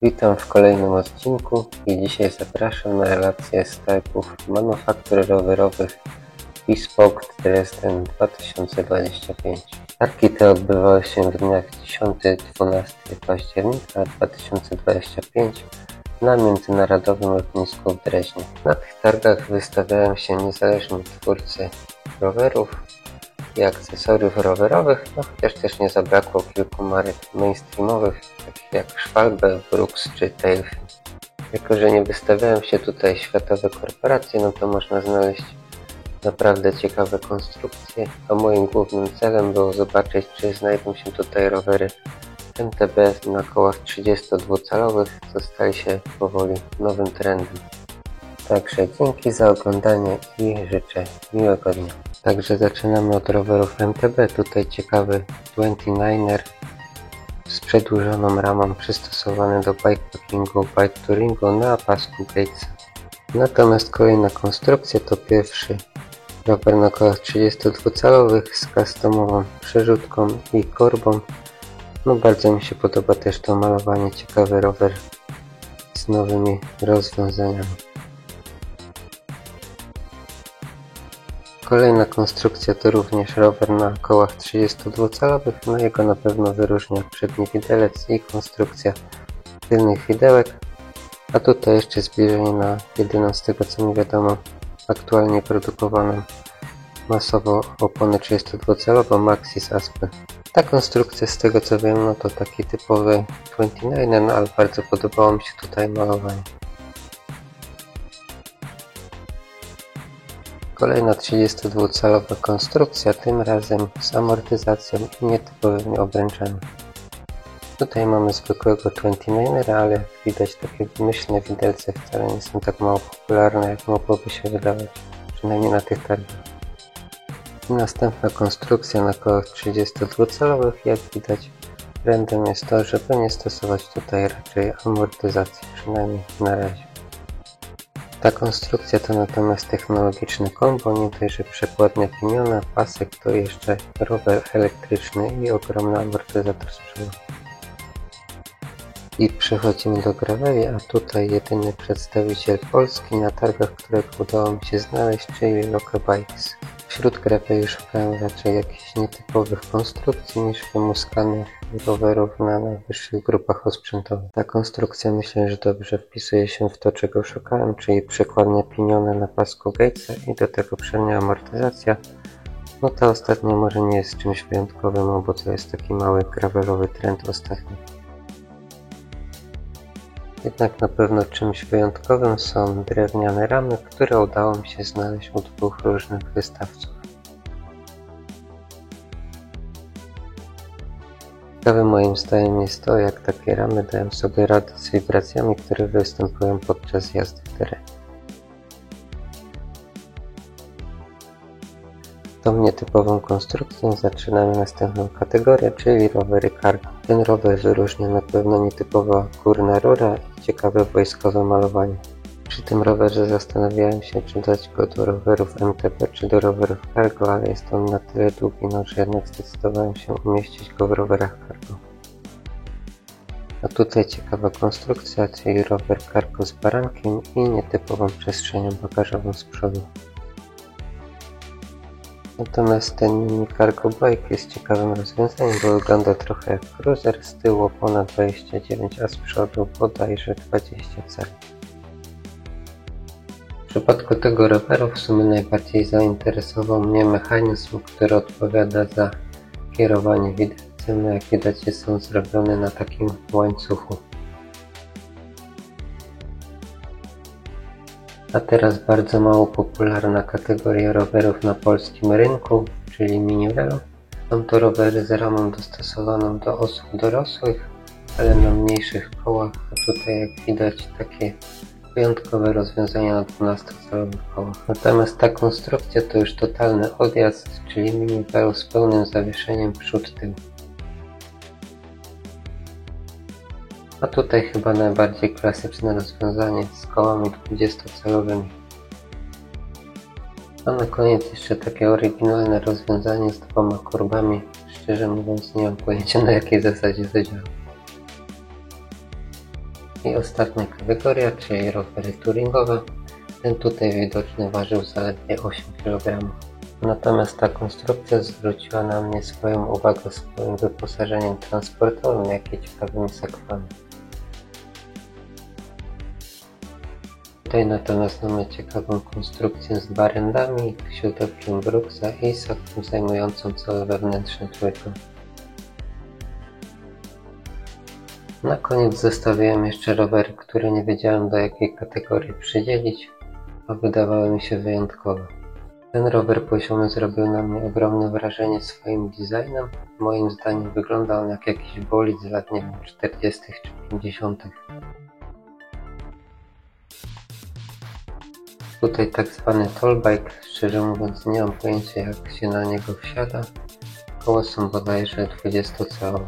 Witam w kolejnym odcinku i dzisiaj zapraszam na relację z targów manufaktur rowerowych Bespoke Dresden 2025. Targi te odbywały się w dniach 10-12 października 2025 na międzynarodowym lotnisku w Dreźnie. Na tych targach wystawiają się niezależni twórcy rowerów i akcesoriów rowerowych, chociaż też nie zabrakło kilku marek mainstreamowych, takich jak Schwalbe, Brooks czy Tailfin. Jako że nie wystawiają się tutaj światowe korporacje, to można znaleźć naprawdę ciekawe konstrukcje, a moim głównym celem było zobaczyć, czy znajdą się tutaj rowery MTB na kołach 32-calowych, co staje się powoli nowym trendem. Także dzięki za oglądanie i życzę miłego dnia. Także zaczynamy od rowerów MTB. Tutaj ciekawy 29er z przedłużoną ramą przystosowany do bikepackingu, bike touringu na pasku Gatesa. Natomiast kolejna konstrukcja to pierwszy rower na kołach 32-calowych z customową przerzutką i korbą. Bardzo mi się podoba też to malowanie, ciekawy rower z nowymi rozwiązaniami. Kolejna konstrukcja to również rower na kołach 32-calowych, jego na pewno wyróżnia przedni widelec i konstrukcja tylnych widełek, a tutaj jeszcze zbliżenie na jedyną z tego co mi wiadomo aktualnie produkowaną masowo oponę 32-calową Maxxis Aspy. Ta konstrukcja z tego co wiem to taki typowy 29er, ale bardzo podobało mi się tutaj malowanie. Kolejna 32-calowa konstrukcja, tym razem z amortyzacją i nietypowymi obręczami. Tutaj mamy zwykłego 29era, ale jak widać takie wymyślne widelce wcale nie są tak mało popularne, jak mogłoby się wydawać, przynajmniej na tych targach. I następna konstrukcja na kołach 32-calowych, jak widać trendem jest to, żeby nie stosować tutaj raczej amortyzacji, przynajmniej na razie. Ta konstrukcja to natomiast technologiczny kombo, nie dość, że przekładnia pieniona, pasek, to jeszcze rower elektryczny i ogromny amortyzator z przodu. I przechodzimy do graveli, a tutaj jedyny przedstawiciel Polski na targach, którego udało mi się znaleźć, czyli Loke Bikes. Wśród graveli szukałem raczej jakichś nietypowych konstrukcji niż wymuskanych rowerów na najwyższych grupach osprzętowych. Ta konstrukcja myślę, że dobrze wpisuje się w to, czego szukałem, czyli przekładnia piniona na pasku Gatesa i do tego przednia amortyzacja. Ta ostatnia może nie jest czymś wyjątkowym, bo to jest taki mały gravelowy trend ostatni. Jednak na pewno czymś wyjątkowym są drewniane ramy, które udało mi się znaleźć u dwóch różnych wystawców. Ciekawe moim zdaniem jest to, jak takie ramy dają sobie radę z wibracjami, które występują podczas jazdy w terenie. Tą nietypową konstrukcją zaczynamy następną kategorię, czyli rowery cargo. Ten rower wyróżnia na pewno nietypowa górna rura i ciekawe wojskowe malowanie. Przy tym rowerze zastanawiałem się, czy dać go do rowerów MTB czy do rowerów cargo, ale jest on na tyle długi, że jednak zdecydowałem się umieścić go w rowerach cargo. A tutaj ciekawa konstrukcja, czyli rower cargo z barankiem i nietypową przestrzenią bagażową z przodu. Natomiast ten mini cargo bike jest ciekawym rozwiązaniem, bo wygląda trochę jak cruiser, z tyłu opona 29, a z przodu bodajże 20 cali. W przypadku tego roweru w sumie najbardziej zainteresował mnie mechanizm, który odpowiada za kierowanie widelcem. Jak widać jest on zrobiony na takim łańcuchu. A teraz bardzo mało popularna kategoria rowerów na polskim rynku, czyli mini velo. Są to rowery z ramą dostosowaną do osób dorosłych, ale na mniejszych kołach, a tutaj jak widać takie wyjątkowe rozwiązania na 12-calowych kołach. Natomiast ta konstrukcja to już totalny odjazd, czyli mini velo z pełnym zawieszeniem przód-tył. A tutaj chyba najbardziej klasyczne rozwiązanie z kołami 20-calowymi. A na koniec jeszcze takie oryginalne rozwiązanie z dwoma korbami. Szczerze mówiąc nie mam pojęcia, na jakiej zasadzie to działa. I ostatnia kategoria, czyli rowery touringowe. Ten tutaj widoczny ważył zaledwie 8 kg. Natomiast ta konstrukcja zwróciła na mnie swoją uwagę swoim wyposażeniem transportowym, jak i ciekawymi sakwami. Tutaj natomiast mamy ciekawą konstrukcję z barendami, siodełkiem Brooksa i sakwą zajmującą całe wewnętrzne trójkąt. Na koniec zostawiłem jeszcze rowery, które nie wiedziałem do jakiej kategorii przydzielić, a wydawały mi się wyjątkowe. Ten rower poziomy zrobił na mnie ogromne wrażenie swoim designem. Moim zdaniem wygląda on jak jakiś bolid z lat, nie wiem, 40. czy 50. Tutaj tak zwany tallbike, szczerze mówiąc nie mam pojęcia jak się na niego wsiada. Koła są bodajże 20-calowe.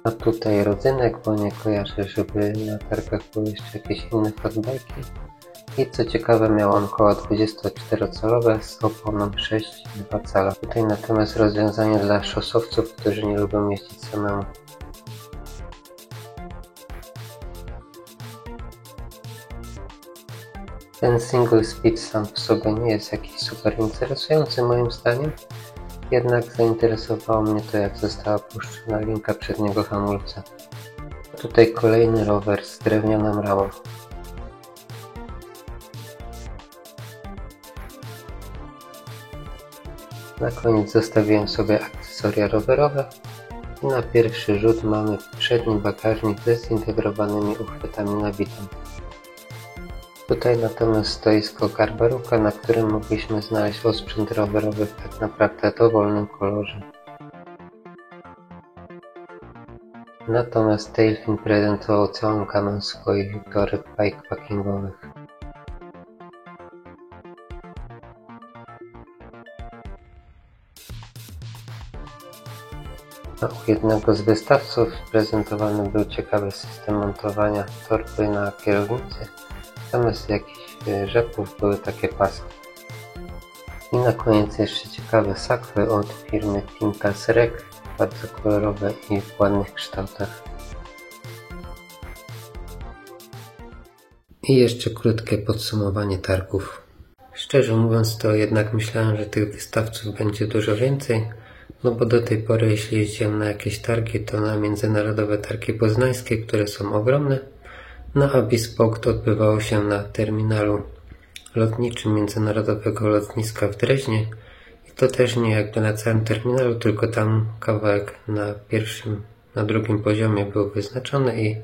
A tutaj rodzynek, bo nie kojarzę, żeby na targach były jeszcze jakieś inne fatbike'i. I co ciekawe, miał on koła 24-calowe z oponą 6,2 cala. Tutaj natomiast rozwiązanie dla szosowców, którzy nie lubią jeździć samemu. Ten single speed sam w sobie nie jest jakiś super interesujący moim zdaniem, jednak zainteresowało mnie to, jak została puszczona linka przedniego hamulca. Tutaj kolejny rower z drewnianą ramą. Na koniec zostawiłem sobie akcesoria rowerowe i na pierwszy rzut mamy przedni bagażnik ze zintegrowanymi uchwytami na bitem. Tutaj natomiast stoisko Garbaruka, na którym mogliśmy znaleźć osprzęt rowerowy w tak naprawdę dowolnym kolorze. Natomiast Tailfin prezentował całą gamę swoich toreb bikepackingowych. A u jednego z wystawców prezentowany był ciekawy system montowania torby na kierownicy. Zamiast jakichś rzepów były takie paski. I na koniec jeszcze ciekawe sakwy od firmy Tinkas Rec, bardzo kolorowe i w ładnych kształtach. I jeszcze krótkie podsumowanie targów. Szczerze mówiąc to jednak myślałem, że tych wystawców będzie dużo więcej, no bo do tej pory jeśli jeździłem na jakieś targi, to na międzynarodowe targi poznańskie, które są ogromne, no a Bespoke odbywało się na terminalu lotniczym Międzynarodowego Lotniska w Dreźnie i to też nie jakby na całym terminalu, tylko tam kawałek na drugim poziomie był wyznaczony i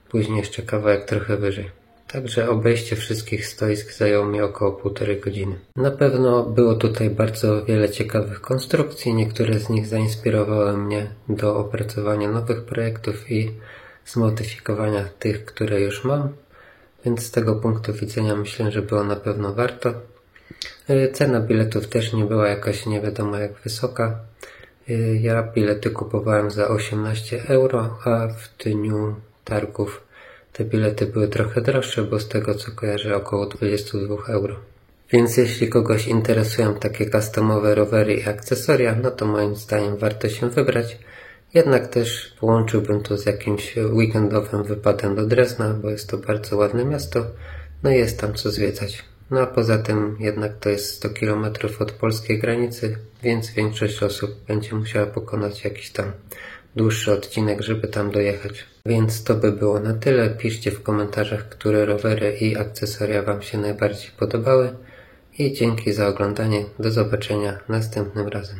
później jeszcze kawałek trochę wyżej. Także obejście wszystkich stoisk zajęło mi około 1,5 godziny. Na pewno było tutaj bardzo wiele ciekawych konstrukcji, niektóre z nich zainspirowały mnie do opracowania nowych projektów i zmodyfikowania tych, które już mam, więc z tego punktu widzenia myślę, że było na pewno warto. Cena biletów też nie była jakaś nie wiadomo jak wysoka. Ja bilety kupowałem za 18 euro, a w dniu targów te bilety były trochę droższe, bo z tego co kojarzę około 22 euro. Więc jeśli kogoś interesują takie customowe rowery i akcesoria, no to moim zdaniem warto się wybrać. Jednak też połączyłbym to z jakimś weekendowym wypadem do Drezna, bo jest to bardzo ładne miasto, no i jest tam co zwiedzać. No a poza tym jednak to jest 100 km od polskiej granicy, więc większość osób będzie musiała pokonać jakiś tam dłuższy odcinek, żeby tam dojechać. Więc to by było na tyle. Piszcie w komentarzach, które rowery i akcesoria Wam się najbardziej podobały i dzięki za oglądanie. Do zobaczenia następnym razem.